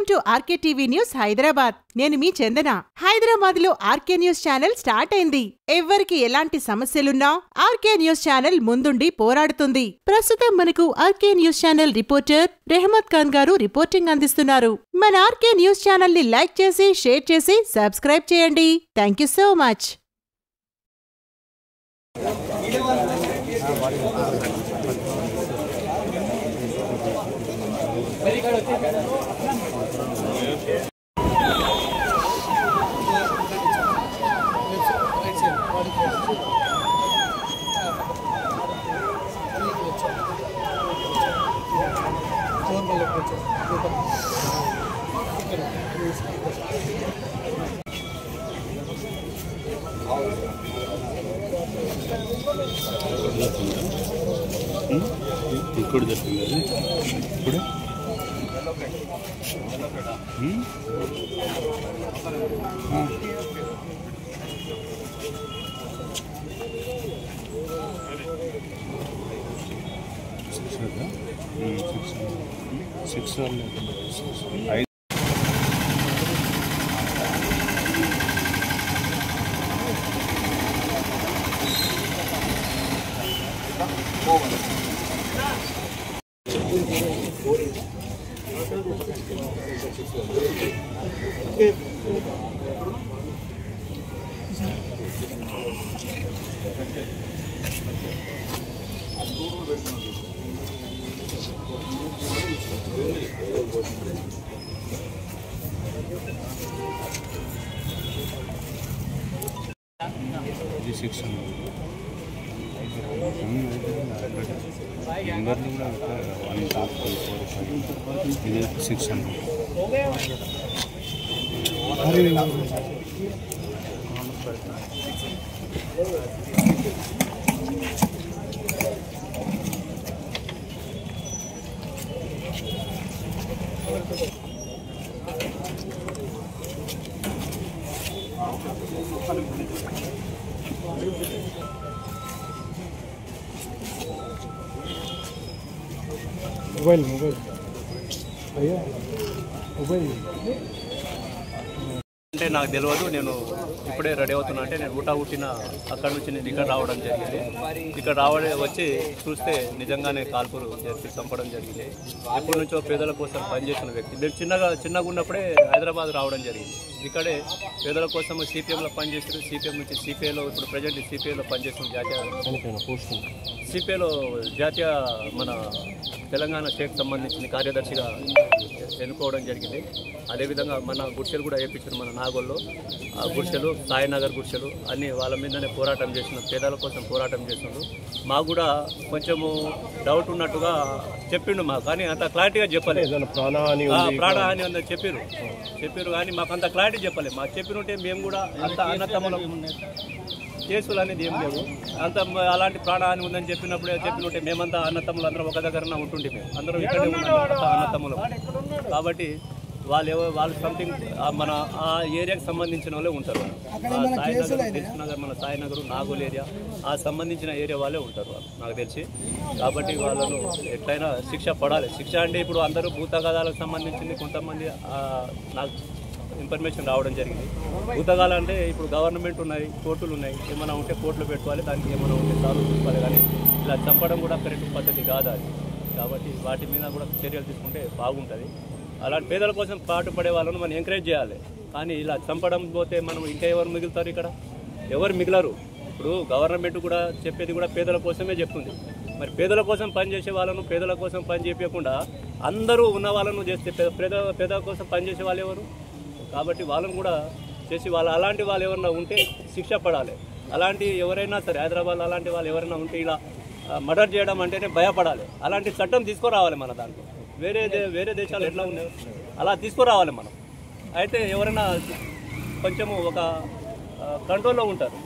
Welcome to RK TV news Hyderabad. నేను మీ చందన. హైదరాబాద్ లో ఆర్కే న్యూస్ ఛానల్ స్టార్ట్ అయింది. ఎవరికి ఎలాంటి సమస్యలున్నా ఆర్కే న్యూస్ ఛానల్ ముందుండి పోరాడుతుంది. ప్రస్తుతం మనకు RK news channel reporter Rehmat Khan garu reporting అందిస్తున్నారు. మన ఆర్కే న్యూస్ ఛానల్ ని లైక్ చేసి, షేర్ చేసి, సబ్స్క్రైబ్ చేయండి. Thank you so much. ఇక్కడ చెప్తుంది ఇప్పుడు సిక్స్ ఐదు సిక్స్ నెంబర్లు కూడా 1 2 3 4 5 ఇది 600 मोबाइल भैया मोबाइल అంటే నాకు తెలియదు. నేను ఇప్పుడే రెడీ అవుతున్నా అంటే నేను ఊటా అక్కడ నుంచి నేను ఇక్కడ రావడం జరిగింది. ఇక్కడ వచ్చి చూస్తే నిజంగానే కాల్పులు జరిపి చంపడం జరిగింది. ఎప్పటి నుంచో పేదల కోసం పనిచేసిన వ్యక్తి. మేము చిన్నగా ఉన్నప్పుడే హైదరాబాద్ రావడం జరిగింది. ఇక్కడే పేదల కోసం సిపిఎంలో పనిచేస్తారు. సిపిఎం నుంచి సిపిఐలో ఇప్పుడు ప్రజెంట్ సిపిఐలో పనిచేస్తున్న సిపిఐలో జాతీయ మన తెలంగాణ స్టేట్ సంబంధించిన కార్యదర్శిగా ఎన్నుకోవడం జరిగింది. అదేవిధంగా మన గుడిసెలు కూడా వేయించారు. మన నాగోల్లో ఆ గుడిసెలు, సాయినగర్ గుడిసెలు అన్నీ వాళ్ళ మీదనే పోరాటం చేసిన, పేదల కోసం పోరాటం చేసిండు. మాకు కూడా కొంచెము డౌట్ ఉన్నట్టుగా చెప్పిండు మాకు, కానీ అంత క్లారిటీగా చెప్పలేదు. ప్రాణహాని ఉందని చెప్పారు కానీ మాకు అంత క్లారిటీ చెప్పలేదు. మాకు చెప్పినట్టే మేము కూడా అంత అన్నతమ్ముల కేసులు అనేది ఏం లేవు. అంత అలాంటి ప్రాణహాని ఉందని చెప్పినట్టే మేమంతా అన్నతమ్ములు అందరం ఒక దగ్గర ఉంటుండే. మేము అందరం ఇక్కడే ఉన్నాం అన్నతమ్ములు. కాబట్టి వాళ్ళు సంథింగ్ మన ఆ ఏరియాకి సంబంధించిన వాళ్ళే ఉంటారు. సాయినగర్, దిల్సుఖ్నగర్, మన సాయినగర్, నాగోల్ ఏరియా ఆ సంబంధించిన ఏరియా వాళ్ళే ఉంటారు వాళ్ళు నాకు తెలిసి. కాబట్టి వాళ్ళను ఎట్లయినా శిక్ష పడాలి. శిక్ష అంటే ఇప్పుడు అందరూ భూతగాదాలకు సంబంధించింది కొంతమంది నాకు ఇన్ఫర్మేషన్ రావడం జరిగింది. భూతగాలు అంటే ఇప్పుడు గవర్నమెంట్ ఉన్నాయి, కోర్టులు ఉన్నాయి. ఏమైనా ఉంటే కోర్టులు పెట్టుకోవాలి, దానికి ఏమైనా ఉంటే సాల్వ్ చూసుకోవాలి. కానీ ఇలా చంపడం కూడా కరెక్ట్ పద్ధతి కాదు అది. కాబట్టి వాటి మీద కూడా చర్యలు తీసుకుంటే బాగుంటుంది. అలాంటి పేదల కోసం పాటుపడే వాళ్ళను మనం ఎంకరేజ్ చేయాలి. కానీ ఇలా చంపడం పోతే మనం ఇంకా ఎవరు మిగులుతారు? ఇక్కడ ఎవరు మిగలరు. ఇప్పుడు గవర్నమెంట్ కూడా చెప్పేది కూడా పేదల కోసమే చెప్తుంది. మరి పేదల కోసం పనిచేసే వాళ్ళను పేదల కోసం పని చేయకుండా అందరూ ఉన్న వాళ్ళను చేస్తే పేదల కోసం పనిచేసే వాళ్ళు ఎవరు? కాబట్టి వాళ్ళను కూడా చేసి అలాంటి వాళ్ళు ఎవరైనా ఉంటే శిక్ష పడాలి. అలాంటి ఎవరైనా సరే హైదరాబాద్ అలాంటి వాళ్ళు ఎవరైనా ఉంటే ఇలా మర్డర్ చేయడం అంటేనే భయపడాలి. అలాంటి చట్టం తీసుకురావాలి మన దాంట్లో. వేరే దేశాలు ఎట్లా ఉన్నాయి అలా తీసుకురావాలి మనం. అయితే ఎవరైనా కొంచెము ఒక కంట్రోల్లో ఉంటారు.